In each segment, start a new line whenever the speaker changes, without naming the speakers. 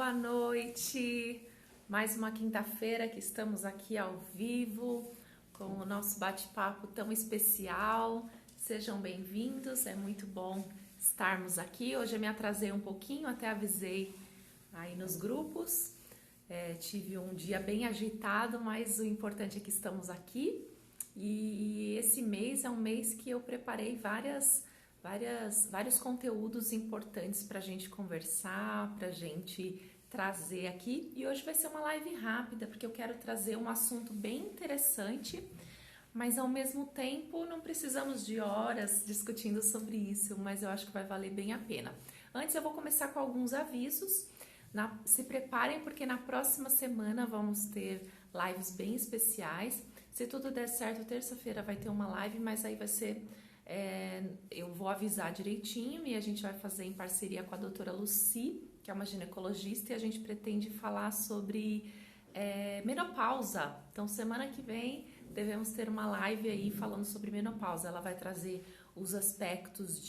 Boa noite! Mais uma quinta-feira que estamos aqui ao vivo com o nosso bate-papo tão especial. Sejam bem-vindos, é muito bom estarmos aqui. Hoje eu me atrasei um pouquinho, até avisei aí nos grupos. Tive um dia bem agitado, mas o importante é que estamos aqui. E esse mês é um mês que eu preparei vários conteúdos importantes para a gente conversar, para a gente trazer aqui. E hoje vai ser uma live rápida, porque eu quero trazer um assunto bem interessante, mas ao mesmo tempo não precisamos de horas discutindo sobre isso, mas eu acho que vai valer bem a pena. Antes eu vou começar com alguns avisos. Se preparem, porque na próxima semana vamos ter lives bem especiais. Se tudo der certo, terça-feira vai ter uma live, mas aí vai ser... eu vou avisar direitinho e a gente vai fazer em parceria com a doutora Lucy, que é uma ginecologista, e a gente pretende falar sobre menopausa. Então, semana que vem devemos ter uma live aí falando sobre menopausa. Ela vai trazer os aspectos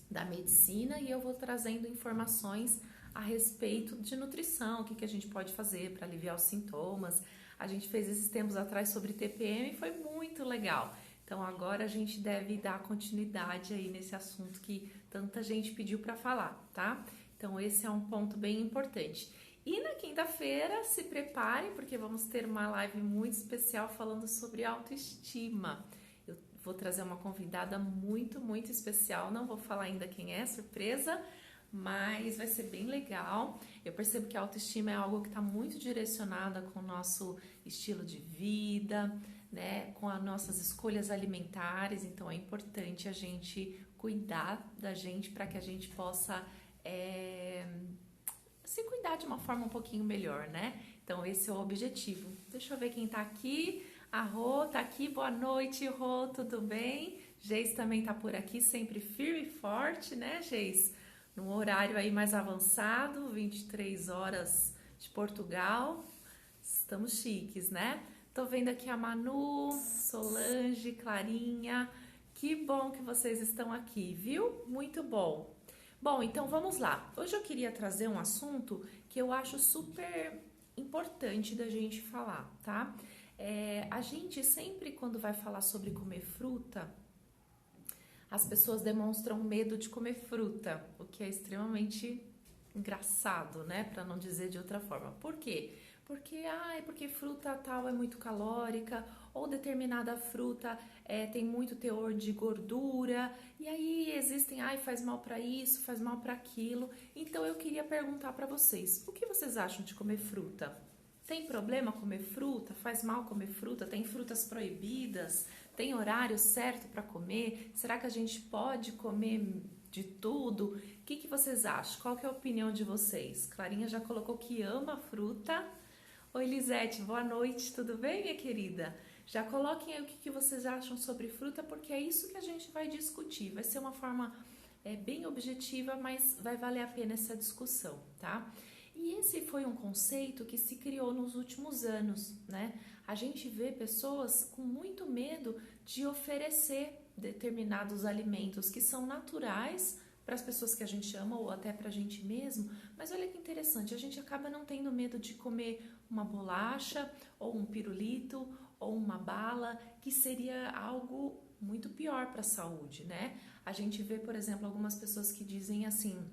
da medicina e eu vou trazendo informações a respeito de nutrição, o que a gente pode fazer para aliviar os sintomas. A gente fez esses tempos atrás sobre TPM e foi muito legal. Então agora a gente deve dar continuidade aí nesse assunto que tanta gente pediu para falar, tá? Então esse é um ponto bem importante. E na quinta-feira se preparem, porque vamos ter uma live muito especial falando sobre autoestima. Eu vou trazer uma convidada muito especial, não vou falar ainda quem é, surpresa, mas vai ser bem legal. Eu percebo que a autoestima é algo que está muito direcionada com o nosso estilo de vida, né, com as nossas escolhas alimentares, então é importante a gente cuidar da gente para que a gente possa se cuidar de uma forma um pouquinho melhor, né? Então esse é o objetivo. Deixa eu ver quem tá aqui. A Rô tá aqui, boa noite, Rô, tudo bem? Geis também tá por aqui, sempre firme e forte, né, Geis? Num horário aí mais avançado, 23 horas de Portugal. Estamos chiques, né? Tô vendo aqui a Manu, Solange, Clarinha. Que bom que vocês estão aqui, viu? Muito bom. Bom, então vamos lá. Hoje eu queria trazer um assunto que eu acho super importante da gente falar, tá? A gente sempre, quando vai falar sobre comer fruta, as pessoas demonstram medo de comer fruta, o que é extremamente engraçado, né? Para não dizer de outra forma. Por quê? Porque fruta tal é muito calórica, ou determinada fruta tem muito teor de gordura, e aí existem, faz mal para isso, faz mal para aquilo. Então eu queria perguntar para vocês, o que vocês acham de comer fruta? Tem problema comer fruta? Faz mal comer fruta? Tem frutas proibidas? Tem horário certo para comer? Será que a gente pode comer de tudo? O que vocês acham? Qual que é a opinião de vocês? Clarinha já colocou que ama fruta. Oi, Lisete, boa noite, tudo bem, minha querida? Já coloquem aí o que vocês acham sobre fruta, porque é isso que a gente vai discutir. Vai ser uma forma bem objetiva, mas vai valer a pena essa discussão, tá? E esse foi um conceito que se criou nos últimos anos, né? A gente vê pessoas com muito medo de oferecer determinados alimentos que são naturais para as pessoas que a gente ama ou até para a gente mesmo, mas olha que interessante, a gente acaba não tendo medo de comer uma bolacha ou um pirulito ou uma bala, que seria algo muito pior para a saúde, né? A gente vê, por exemplo, algumas pessoas que dizem assim,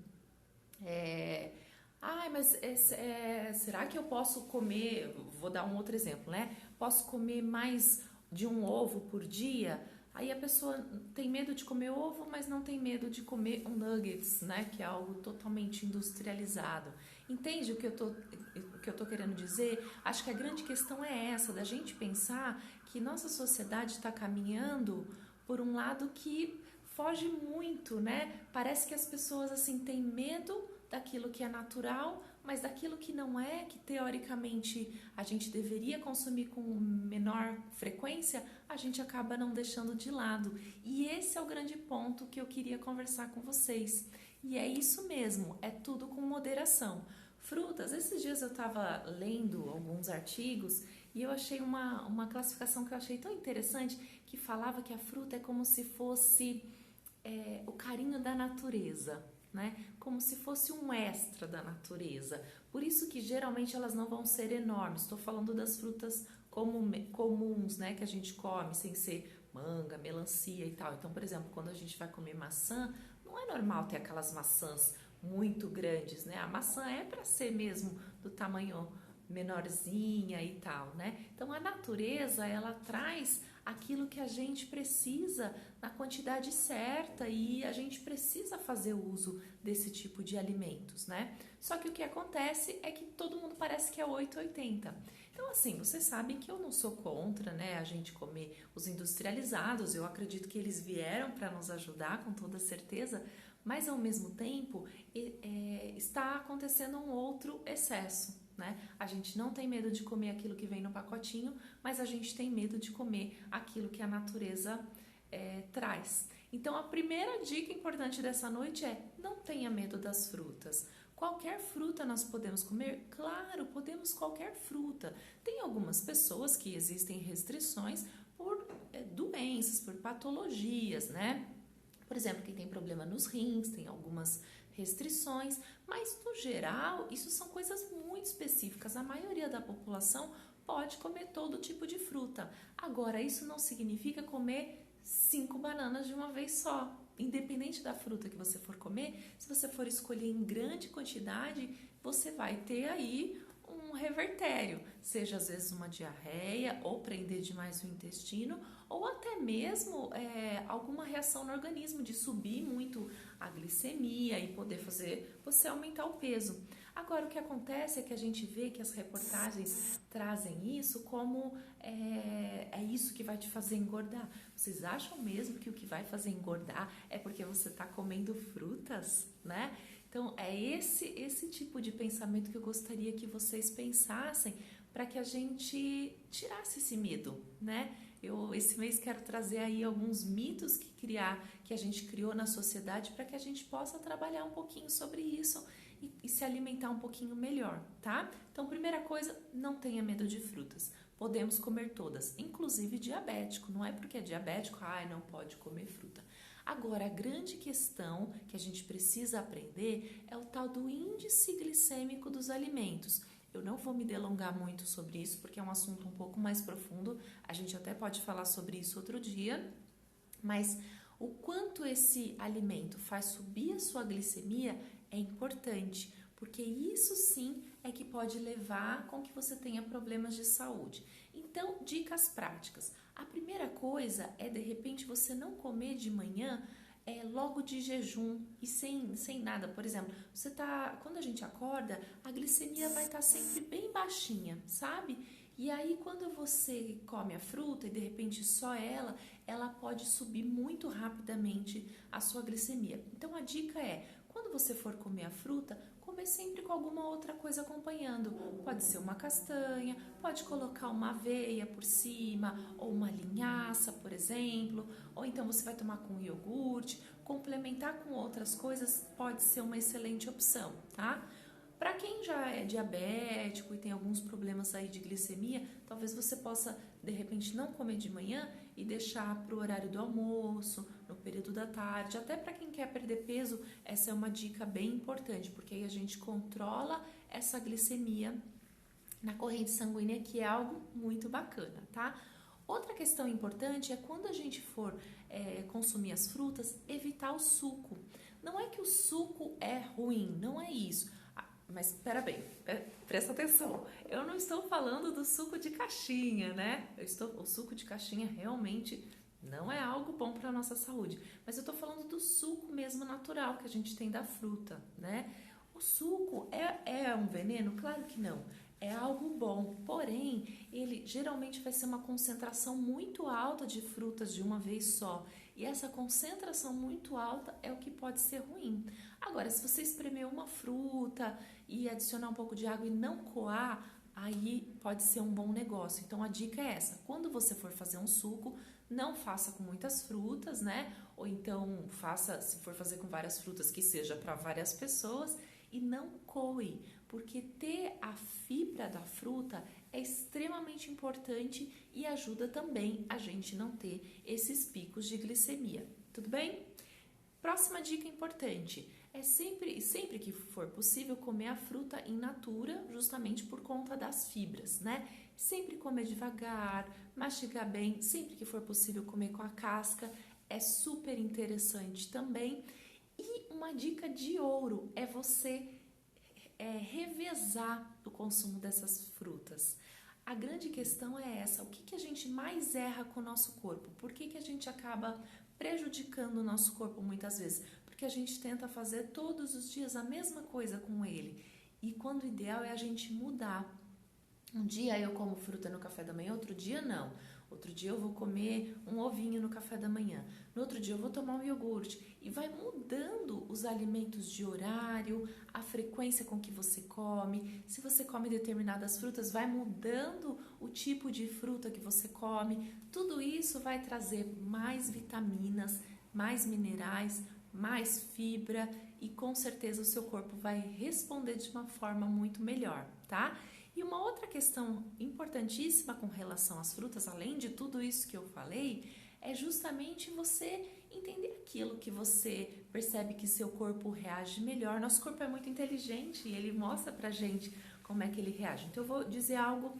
será que eu posso comer, vou dar um outro exemplo, né? Posso comer mais de um ovo por dia? Aí a pessoa tem medo de comer ovo, mas não tem medo de comer um nuggets, né? Que é algo totalmente industrializado. Entende o que eu tô querendo dizer? Acho que a grande questão é essa, da gente pensar que nossa sociedade está caminhando por um lado que foge muito, né? Parece que as pessoas assim têm medo daquilo que é natural, mas daquilo que não é, que teoricamente a gente deveria consumir com menor frequência, a gente acaba não deixando de lado. E esse é o grande ponto que eu queria conversar com vocês. E é isso mesmo, é tudo com moderação. Frutas, esses dias eu estava lendo alguns artigos e eu achei uma classificação que eu achei tão interessante, que falava que a fruta é como se fosse o carinho da natureza. né? Como se fosse um extra da natureza. Por isso que geralmente elas não vão ser enormes. Estou falando das frutas comuns, né? Que a gente come, sem ser manga, melancia e tal. Então, por exemplo, quando a gente vai comer maçã, não é normal ter aquelas maçãs muito grandes, né? A maçã é para ser mesmo do tamanho menorzinha e tal, né? Então a natureza, ela traz aquilo que a gente precisa na quantidade certa e a gente precisa fazer uso desse tipo de alimentos, né? Só que o que acontece é que todo mundo parece que é 880. Então assim, vocês sabem que eu não sou contra, né, a gente comer os industrializados, eu acredito que eles vieram para nos ajudar com toda certeza, mas ao mesmo tempo está acontecendo um outro excesso, né? A gente não tem medo de comer aquilo que vem no pacotinho, mas a gente tem medo de comer aquilo que a natureza traz. Então a primeira dica importante dessa noite é: não tenha medo das frutas. Qualquer fruta nós podemos comer? Claro, podemos qualquer fruta. Tem algumas pessoas que existem restrições por doenças, por patologias, né? Por exemplo, quem tem problema nos rins, tem algumas restrições, mas no geral isso são coisas muito específicas. A maioria da população pode comer todo tipo de fruta. Agora, isso não significa comer 5 bananas de uma vez só. Independente da fruta que você for comer, se você for escolher em grande quantidade, você vai ter aí um revertério, seja às vezes uma diarreia ou prender demais o intestino, ou até mesmo alguma reação no organismo de subir muito a glicemia e poder fazer você aumentar o peso. Agora, o que acontece é que a gente vê que as reportagens trazem isso como é isso que vai te fazer engordar. Vocês acham mesmo que o que vai fazer engordar é porque você está comendo frutas, né? Então, é esse tipo de pensamento que eu gostaria que vocês pensassem para que a gente tirasse esse medo, né? Eu esse mês quero trazer aí alguns mitos que a gente criou na sociedade para que a gente possa trabalhar um pouquinho sobre isso e se alimentar um pouquinho melhor, tá? Então, primeira coisa, não tenha medo de frutas. Podemos comer todas, inclusive diabético. Não é porque é diabético, não pode comer fruta. Agora, a grande questão que a gente precisa aprender é o tal do índice glicêmico dos alimentos. Eu não vou me delongar muito sobre isso, porque é um assunto um pouco mais profundo. A gente até pode falar sobre isso outro dia, mas o quanto esse alimento faz subir a sua glicemia é importante, porque isso sim é que pode levar com que você tenha problemas de saúde. Então, dicas práticas. A primeira coisa é, de repente, você não comer de manhã logo de jejum e sem nada. Por exemplo, quando a gente acorda, a glicemia vai estar sempre bem baixinha, sabe? E aí, quando você come a fruta e de repente só ela pode subir muito rapidamente a sua glicemia. Então, a dica é, quando você for comer a fruta, comer sempre com alguma outra coisa acompanhando. Pode ser uma castanha, pode colocar uma aveia por cima, ou uma linhaça, por exemplo, ou então você vai tomar com iogurte. Complementar com outras coisas pode ser uma excelente opção, tá? Para quem já é diabético e tem alguns problemas aí de glicemia, talvez você possa, de repente, não comer de manhã e deixar para o horário do almoço, no período da tarde. Até para quem quer perder peso, essa é uma dica bem importante, porque aí a gente controla essa glicemia na corrente sanguínea, que é algo muito bacana, tá? Outra questão importante é quando a gente for consumir as frutas, evitar o suco. Não é que o suco é ruim, não é isso. Mas espera bem, presta atenção. Eu não estou falando do suco de caixinha, né? O suco de caixinha realmente não é algo bom para a nossa saúde. Mas eu estou falando do suco mesmo natural que a gente tem da fruta, né? O suco é um veneno? Claro que não. É algo bom, porém, ele geralmente vai ser uma concentração muito alta de frutas de uma vez só. E essa concentração muito alta é o que pode ser ruim. Agora, se você espremer uma fruta e adicionar um pouco de água e não coar, aí pode ser um bom negócio. Então, a dica é essa. Quando você for fazer um suco, não faça com muitas frutas, né? Ou então faça, se for fazer com várias frutas, que seja para várias pessoas. E não coe, porque ter a fibra da fruta é extremamente importante e ajuda também a gente não ter esses picos de glicemia. Tudo bem? Próxima dica importante é sempre que for possível comer a fruta in natura, justamente por conta das fibras, né? Sempre comer devagar, mastigar bem, sempre que for possível comer com a casca, é super interessante também. E uma dica de ouro é você revezar o consumo dessas frutas. A grande questão é essa, o que a gente mais erra com o nosso corpo? Por que a gente acaba prejudicando o nosso corpo muitas vezes? Porque a gente tenta fazer todos os dias a mesma coisa com ele. E quando o ideal é a gente mudar. Um dia eu como fruta no café da manhã, outro dia não. Outro dia eu vou comer um ovinho no café da manhã. No outro dia eu vou tomar um iogurte. E vai mudando os alimentos de horário, a frequência com que você come. Se você come determinadas frutas, vai mudando o tipo de fruta que você come. Tudo isso vai trazer mais vitaminas, mais minerais, mais fibra e com certeza o seu corpo vai responder de uma forma muito melhor, tá? E uma outra questão importantíssima com relação às frutas, além de tudo isso que eu falei, é justamente você entender aquilo que você percebe que seu corpo reage melhor. Nosso corpo é muito inteligente e ele mostra pra gente como é que ele reage. Então eu vou dizer algo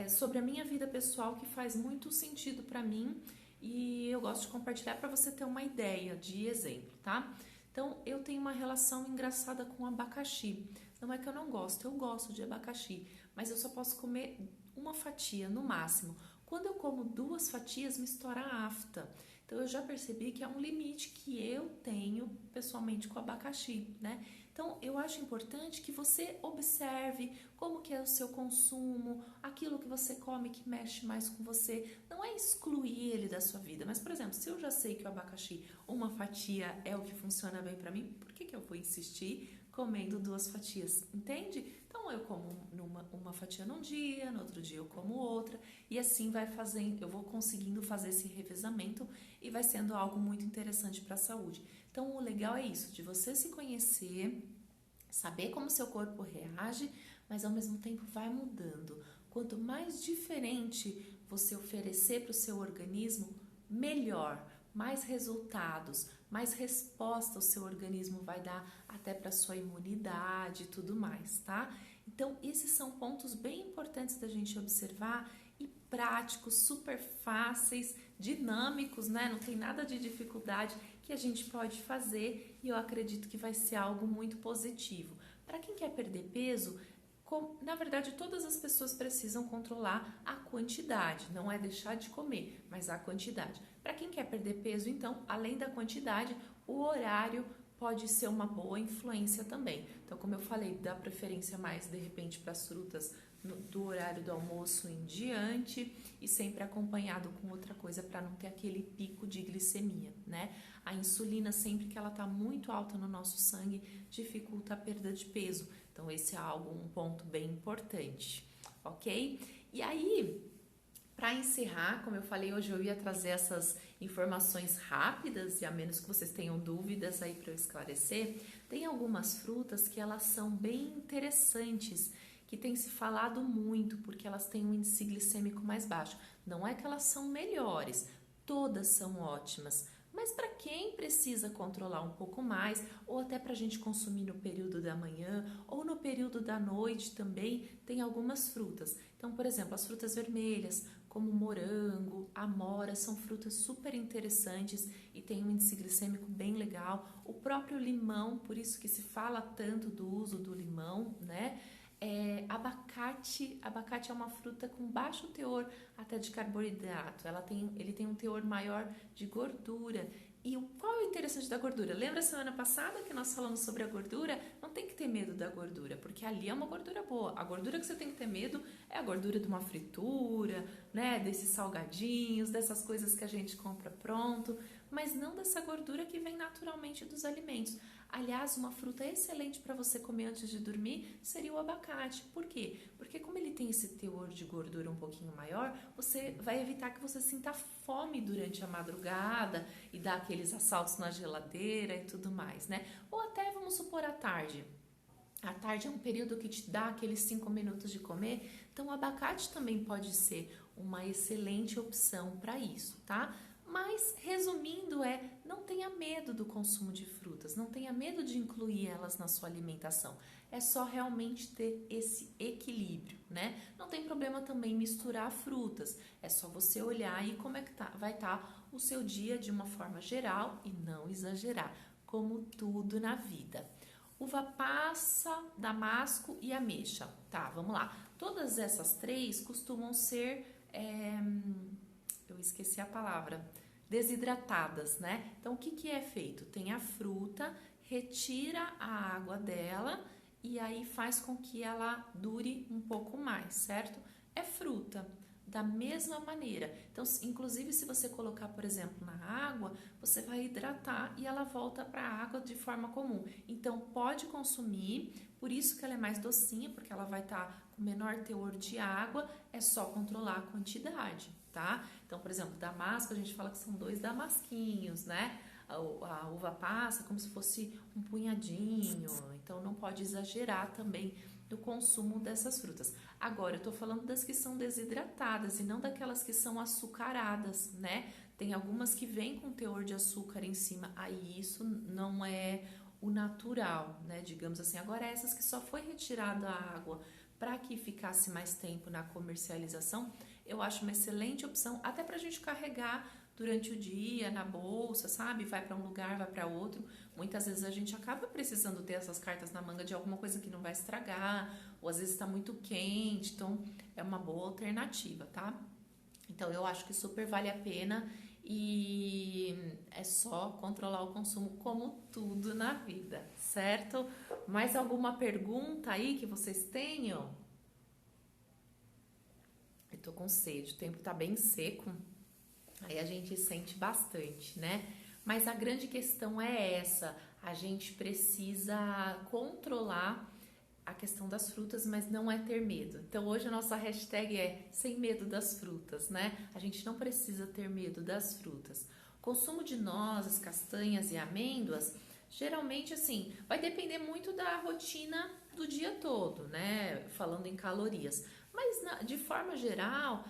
sobre a minha vida pessoal que faz muito sentido pra mim e eu gosto de compartilhar para você ter uma ideia de exemplo, tá? Então eu tenho uma relação engraçada com abacaxi. Não é que eu não gosto, eu gosto de abacaxi, mas eu só posso comer uma fatia no máximo. Quando eu como 2 fatias, me estoura a afta. Então eu já percebi que é um limite que eu tenho pessoalmente com o abacaxi, né? Então eu acho importante que você observe como que é o seu consumo, aquilo que você come que mexe mais com você. Não é excluir ele da sua vida, mas por exemplo, se eu já sei que o abacaxi, uma fatia é o que funciona bem pra mim, por que eu vou insistir comendo 2 fatias, entende? Então eu como uma fatia num dia, no outro dia eu como outra e assim vai fazendo, eu vou conseguindo fazer esse revezamento e vai sendo algo muito interessante para a saúde. Então o legal é isso, de você se conhecer, saber como seu corpo reage, mas ao mesmo tempo vai mudando. Quanto mais diferente você oferecer para o seu organismo, melhor, mais resultados, mais resposta o seu organismo vai dar até para sua imunidade e tudo mais, tá? Então, esses são pontos bem importantes da gente observar e práticos, super fáceis, dinâmicos, né? Não tem nada de dificuldade que a gente pode fazer e eu acredito que vai ser algo muito positivo. Para quem quer perder peso, na verdade, todas as pessoas precisam controlar a quantidade, não é deixar de comer, mas a quantidade. Para quem quer perder peso, então, além da quantidade, o horário pode ser uma boa influência também. Então, como eu falei, dá preferência mais, de repente, para as frutas do horário do almoço em diante e sempre acompanhado com outra coisa para não ter aquele pico de glicemia, né? A insulina, sempre que ela está muito alta no nosso sangue, dificulta a perda de peso. Então, esse é um ponto bem importante, ok? E aí, para encerrar, como eu falei, hoje eu ia trazer essas informações rápidas e a menos que vocês tenham dúvidas aí para eu esclarecer, tem algumas frutas que elas são bem interessantes, que tem se falado muito, porque elas têm um índice glicêmico mais baixo. Não é que elas são melhores, todas são ótimas, mas para quem precisa controlar um pouco mais, ou até para a gente consumir no período da manhã, ou no período da noite também, tem algumas frutas. Então, por exemplo, as frutas vermelhas, como morango, amora, são frutas super interessantes e tem um índice glicêmico bem legal. O próprio limão, por isso que se fala tanto do uso do limão, né? Abacate é uma fruta com baixo teor até de carboidrato, ele tem um teor maior de gordura. E qual é o interessante da gordura? Lembra a semana passada que nós falamos sobre a gordura? Não tem que ter medo da gordura, porque ali é uma gordura boa. A gordura que você tem que ter medo é a gordura de uma fritura, né? Desses salgadinhos, dessas coisas que a gente compra pronto, mas não dessa gordura que vem naturalmente dos alimentos. Aliás, uma fruta excelente para você comer antes de dormir seria o abacate. Por quê? Porque como ele tem esse teor de gordura um pouquinho maior, você vai evitar que você sinta fome durante a madrugada e dar aqueles assaltos na geladeira e tudo mais, né? Ou até, vamos supor, à tarde. À tarde é um período que te dá aqueles 5 minutos de comer, então o abacate também pode ser uma excelente opção para isso, tá? Mas, resumindo, não tenha medo do consumo de frutas, não tenha medo de incluir elas na sua alimentação. É só realmente ter esse equilíbrio, né? Não tem problema também misturar frutas, é só você olhar aí como é que vai estar o seu dia de uma forma geral e não exagerar, como tudo na vida. Uva passa, damasco e ameixa. Tá, vamos lá. Todas essas três costumam ser... eu esqueci a palavra, desidratadas, né? Então, o que é feito? Tem a fruta, retira a água dela e aí faz com que ela dure um pouco mais, certo? É fruta, da mesma maneira. Então, inclusive, se você colocar, por exemplo, na água, você vai hidratar e ela volta para a água de forma comum. Então, pode consumir, por isso que ela é mais docinha, porque ela vai estar com menor teor de água, é só controlar a quantidade, tá? Então, por exemplo, damasco, a gente fala que são 2 damasquinhos, né? A uva passa como se fosse um punhadinho, então não pode exagerar também do consumo dessas frutas. Agora, eu tô falando das que são desidratadas e não daquelas que são açucaradas, né? Tem algumas que vêm com teor de açúcar em cima, aí isso não é o natural, né? Digamos assim. Agora, essas que só foi retirada a água para que ficasse mais tempo na comercialização, eu acho uma excelente opção, até para a gente carregar durante o dia na bolsa, sabe? Vai para um lugar, vai para outro. Muitas vezes a gente acaba precisando ter essas cartas na manga de alguma coisa que não vai estragar, ou às vezes está muito quente, então é uma boa alternativa, tá? Então eu acho que super vale a pena e é só controlar o consumo como tudo na vida, certo? Mais alguma pergunta aí que vocês tenham? Eu tô com sede, o tempo tá bem seco, aí a gente sente bastante, né? Mas a grande questão é essa, a gente precisa controlar a questão das frutas, mas não é ter medo. Então hoje a nossa hashtag é sem medo das frutas, né? A gente não precisa ter medo das frutas. Consumo de nozes, castanhas e amêndoas, geralmente assim, vai depender muito da rotina do dia todo, né? Falando em calorias. Mas de forma geral,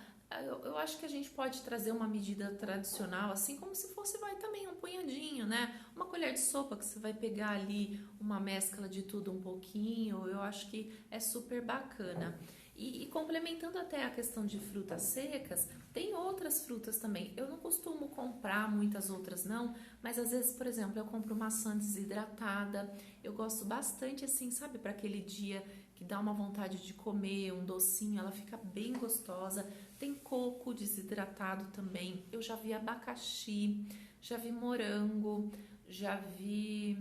eu acho que a gente pode trazer uma medida tradicional, assim como se fosse, vai também um punhadinho, né? Uma colher de sopa que você vai pegar ali, uma mescla de tudo um pouquinho, eu acho que é super bacana. E complementando até a questão de frutas secas, tem outras frutas também. Eu não costumo comprar muitas outras não, mas às vezes, por exemplo, eu compro maçã desidratada. Eu gosto bastante assim, sabe, para aquele dia que dá uma vontade de comer um docinho, ela fica bem gostosa. Tem coco desidratado também. Eu já vi abacaxi, já vi morango, já vi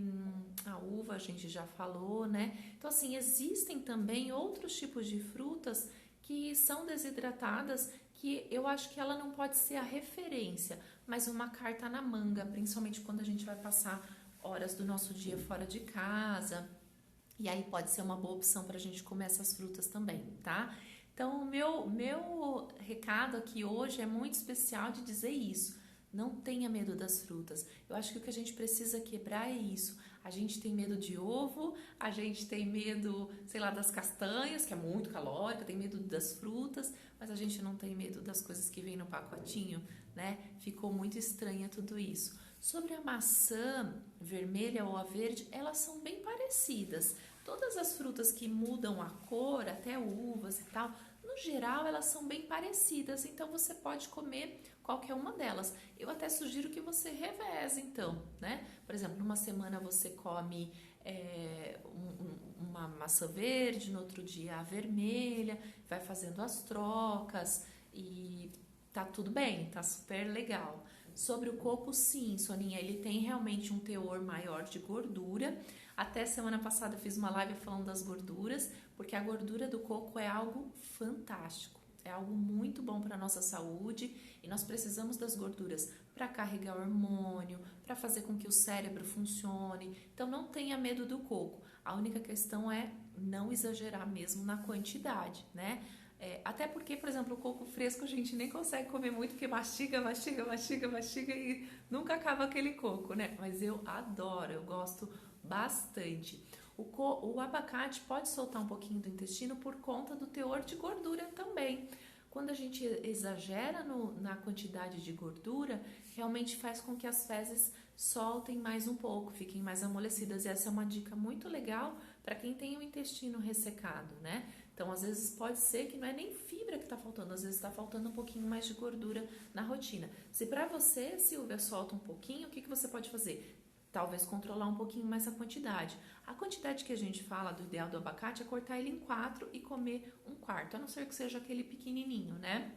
a uva, a gente já falou, né? Então, assim, existem também outros tipos de frutas que são desidratadas, que eu acho que ela não pode ser a referência, mas uma carta na manga, principalmente quando a gente vai passar horas do nosso dia fora de casa. E aí pode ser uma boa opção para a gente comer essas frutas também, tá? Então, o meu recado aqui hoje é muito especial de dizer isso. Não tenha medo das frutas. Eu acho que o que a gente precisa quebrar é isso. A gente tem medo de ovo, a gente tem medo, sei lá, das castanhas, que é muito calórica, tem medo das frutas, mas a gente não tem medo das coisas que vêm no pacotinho, né? Ficou muito estranha tudo isso. Sobre a maçã vermelha ou a verde, elas são bem parecidas. Todas as frutas que mudam a cor, até uvas e tal, no geral elas são bem parecidas, então você pode comer qualquer uma delas. Eu até sugiro que você reveze então, né? Por exemplo, numa semana você come uma maçã verde, no outro dia a vermelha, vai fazendo as trocas e tá tudo bem, tá super legal. Sobre o coco, sim, Soninha, ele tem realmente um teor maior de gordura. Até semana passada eu fiz uma live falando das gorduras, porque a gordura do coco é algo fantástico. É algo muito bom para a nossa saúde e nós precisamos das gorduras para carregar o hormônio, para fazer com que o cérebro funcione. Então não tenha medo do coco. A única questão é não exagerar mesmo na quantidade, né? Até porque, por exemplo, o coco fresco a gente nem consegue comer muito, porque mastiga e nunca acaba aquele coco, né? Mas eu adoro, eu gosto bastante. O abacate pode soltar um pouquinho do intestino por conta do teor de gordura também. Quando a gente exagera na quantidade de gordura, realmente faz com que as fezes soltem mais um pouco, fiquem mais amolecidas. E essa é uma dica muito legal para quem tem o intestino ressecado, né? Então, às vezes pode ser que não é nem fibra que está faltando, às vezes está faltando um pouquinho mais de gordura na rotina. Se para você, Silvia, solta um pouquinho, o que você pode fazer? Talvez controlar um pouquinho mais a quantidade. A quantidade que a gente fala do ideal do abacate é cortar ele em 4 e comer 1/4, a não ser que seja aquele pequenininho, né?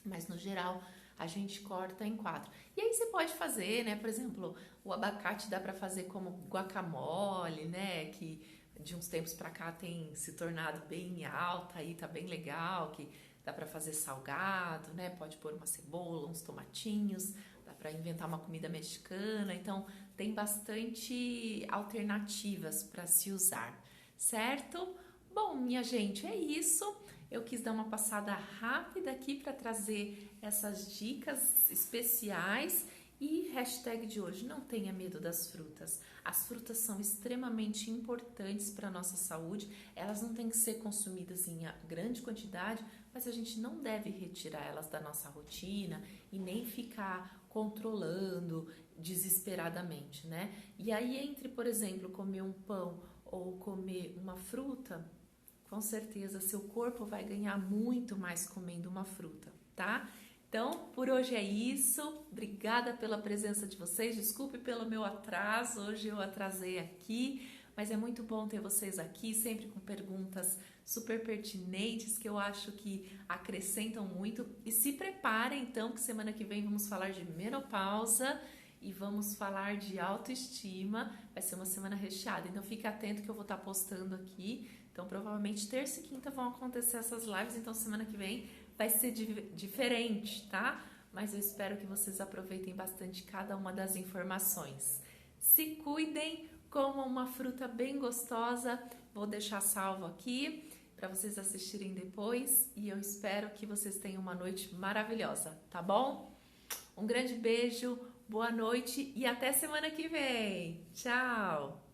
Mas no geral a gente corta em 4. E aí você pode fazer, né? Por exemplo, o abacate dá para fazer como guacamole, né? Que de uns tempos para cá tem se tornado bem alta, aí tá bem legal, que dá para fazer salgado, né? Pode pôr uma cebola, uns tomatinhos, dá para inventar uma comida mexicana. Então tem bastante alternativas para se usar, certo? Bom, minha gente, é isso. Eu quis dar uma passada rápida aqui para trazer essas dicas especiais. E hashtag de hoje, não tenha medo das frutas. As frutas são extremamente importantes para a nossa saúde. Elas não têm que ser consumidas em grande quantidade, mas a gente não deve retirar elas da nossa rotina e nem ficar controlando desesperadamente, né? E aí, entre, por exemplo, comer um pão ou comer uma fruta, com certeza seu corpo vai ganhar muito mais comendo uma fruta, tá? Então, por hoje é isso. Obrigada pela presença de vocês. Desculpe pelo meu atraso. Hoje eu atrasei aqui, mas é muito bom ter vocês aqui, sempre com perguntas super pertinentes que eu acho que acrescentam muito. E se preparem, então, que semana que vem vamos falar de menopausa e vamos falar de autoestima. Vai ser uma semana recheada, então fique atento que eu vou estar postando aqui. Então, provavelmente terça e quinta vão acontecer essas lives, então semana que vem vai ser diferente, tá? Mas eu espero que vocês aproveitem bastante cada uma das informações. Se cuidem, comam uma fruta bem gostosa. Vou deixar salvo aqui para vocês assistirem depois e eu espero que vocês tenham uma noite maravilhosa, tá bom? Um grande beijo, boa noite e até semana que vem. Tchau!